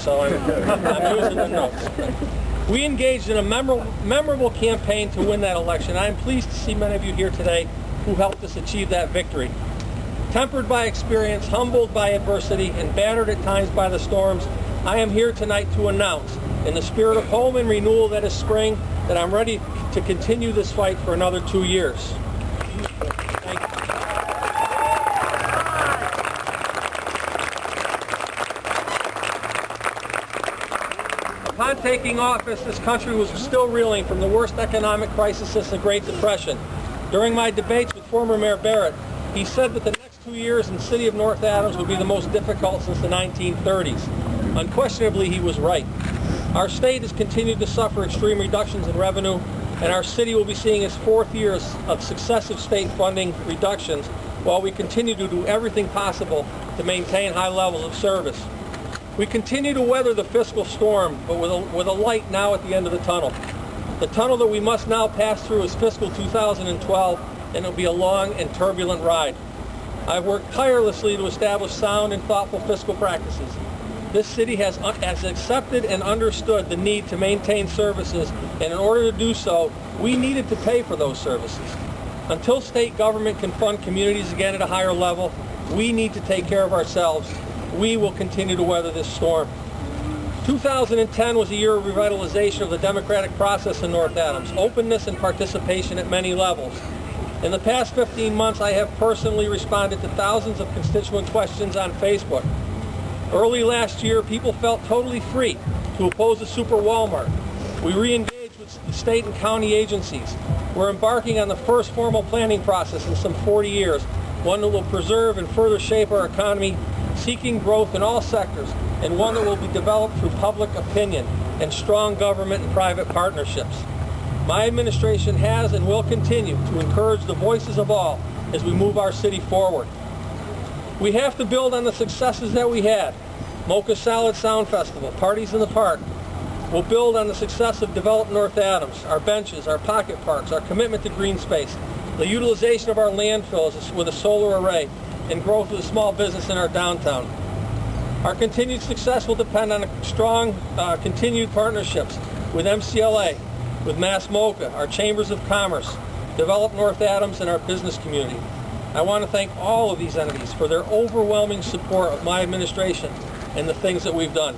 so I'm using the notes. We engaged in a memorable campaign to win that election. I am pleased to see many of you here today who helped us achieve that victory. Tempered by experience, humbled by adversity, and battered at times by the storms, I am here tonight to announce, in the spirit of home and renewal that is spring, that I'm ready to continue this fight for another 2 years. Thank you. Upon taking office, this country was still reeling from the worst economic crisis since the Great Depression. During my debates with former Mayor Barrett, he said that the next 2 years in the city of North Adams would be the most difficult since the 1930s. Unquestionably, he was right. Our state has continued to suffer extreme reductions in revenue, and our city will be seeing its 4th year of successive state funding reductions while we continue to do everything possible to maintain high levels of service. We continue to weather the fiscal storm, but with a light now at the end of the tunnel. The tunnel that we must now pass through is fiscal 2012, and it'll be a long and turbulent ride. I've worked tirelessly to establish sound and thoughtful fiscal practices. This city has accepted and understood the need to maintain services, and in order to do so, we needed to pay for those services. Until state government can fund communities again at a higher level, we need to take care of ourselves. We will continue to weather this storm. 2010 was a year of revitalization of the democratic process in North Adams, openness and participation at many levels. In the past 15 months, I have personally responded to thousands of constituent questions on Facebook. Early last year, people felt totally free to oppose the Super Walmart. We re-engaged with the state and county agencies. We're embarking on the first formal planning process in some 40 years, one that will preserve and further shape our economy, seeking growth in all sectors, and one that will be developed through public opinion and strong government and private partnerships. My administration has and will continue to encourage the voices of all as we move our city forward. We have to build on the successes that we had. Mocha Salad Sound Festival, Parties in the Park. We'll build on the success of Develop North Adams, our benches, our pocket parks, our commitment to green space, the utilization of our landfills with a solar array, and growth of the small business in our downtown. Our continued success will depend on strong continued partnerships with MCLA, with Mass Mocha, our Chambers of Commerce, Develop North Adams, and our business community. I want to thank all of these entities for their overwhelming support of my administration and the things that we've done.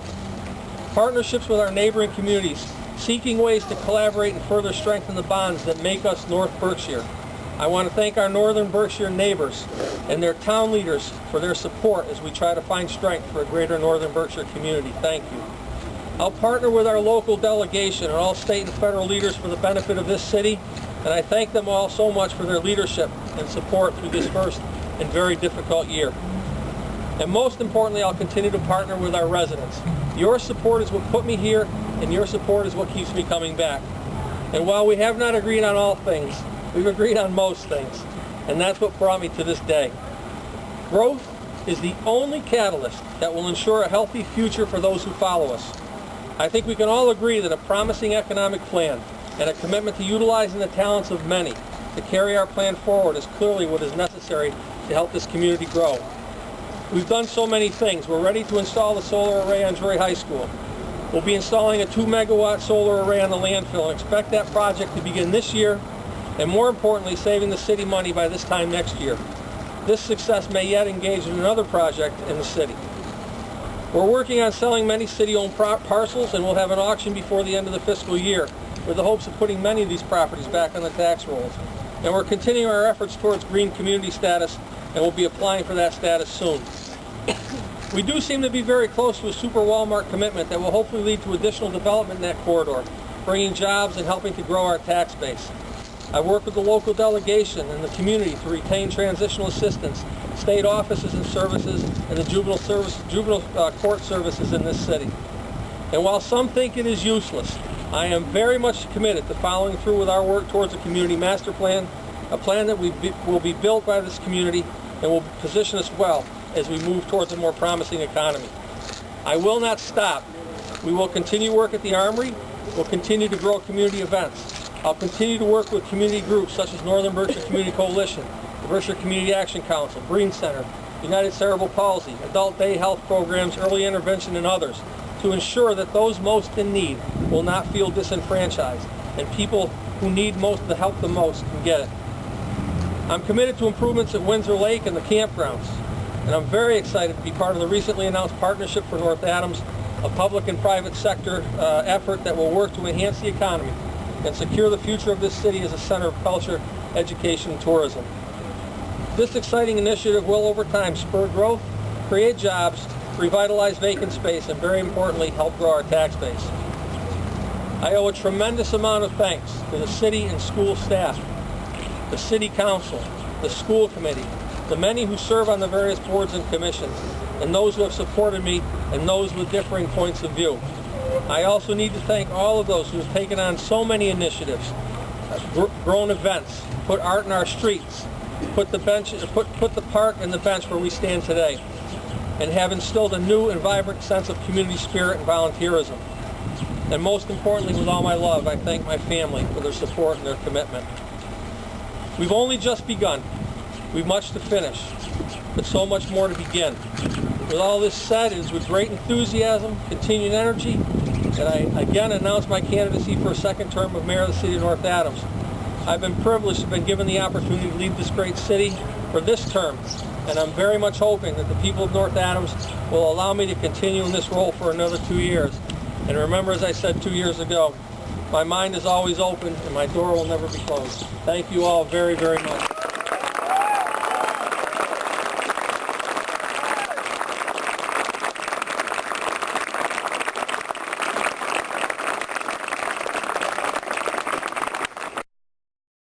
Partnerships with our neighboring communities, seeking ways to collaborate and further strengthen the bonds that make us North Berkshire. I want to thank our Northern Berkshire neighbors and their town leaders for their support as we try to find strength for a greater Northern Berkshire community. Thank you. I'll partner with our local delegation and all state and federal leaders for the benefit of this city, and I thank them all so much for their leadership and support through this first and very difficult year. And most importantly, I'll continue to partner with our residents. Your support is what put me here, and your support is what keeps me coming back. And while we have not agreed on all things, we've agreed on most things, and that's what brought me to this day. Growth is the only catalyst that will ensure a healthy future for those who follow us. I think we can all agree that a promising economic plan and a commitment to utilizing the talents of many to carry our plan forward is clearly what is necessary to help this community grow. We've done so many things. We're ready to install the solar array on Drury High School. We'll be installing a 2-megawatt solar array on the landfill and expect that project to begin this year, and more importantly, saving the city money by this time next year. This success may yet engage in another project in the city. We're working on selling many city-owned parcels, and we'll have an auction before the end of the fiscal year with the hopes of putting many of these properties back on the tax rolls. And we're continuing our efforts towards green community status, and we'll be applying for that status soon. We do seem to be very close to a Super Walmart commitment that will hopefully lead to additional development in that corridor, bringing jobs and helping to grow our tax base. I've worked with the local delegation and the community to retain transitional assistance, state offices and services, and the juvenile court services in this city. And while some think it is useless, I am very much committed to following through with our work towards a community master plan, a plan that will be built by this community and will position us well as we move towards a more promising economy. I will not stop. We will continue work at the Armory. We'll continue to grow community events. I'll continue to work with community groups such as Northern Berkshire Community Coalition, the Berkshire Community Action Council, Breen Center, United Cerebral Palsy, Adult Day Health Programs, Early Intervention, and others to ensure that those most in need will not feel disenfranchised, and people who need most the help the most can get it. I'm committed to improvements at Windsor Lake and the campgrounds, and I'm very excited to be part of the recently announced Partnership for North Adams, a public and private sector effort that will work to enhance the economy and secure the future of this city as a center of culture, education, and tourism. This exciting initiative will, over time, spur growth, create jobs, revitalize vacant space, and very importantly, help grow our tax base. I owe a tremendous amount of thanks to the city and school staff, the city council, the school committee, the many who serve on the various boards and commissions, and those who have supported me, and those with differing points of view. I also need to thank all of those who have taken on so many initiatives, grown events, put art in our streets, put the park and the bench where we stand today, and have instilled a new and vibrant sense of community spirit and volunteerism. And most importantly, with all my love, I thank my family for their support and their commitment. We've only just begun. We've much to finish, but so much more to begin. With all this said, it is with great enthusiasm, continued energy, that I again announce my candidacy for a second term of mayor of the city of North Adams. I've been privileged to have been given the opportunity to lead this great city for this term, and I'm very much hoping that the people of North Adams will allow me to continue in this role for another 2 years. And remember, as I said 2 years ago, my mind is always open and my door will never be closed. Thank you all very, very much.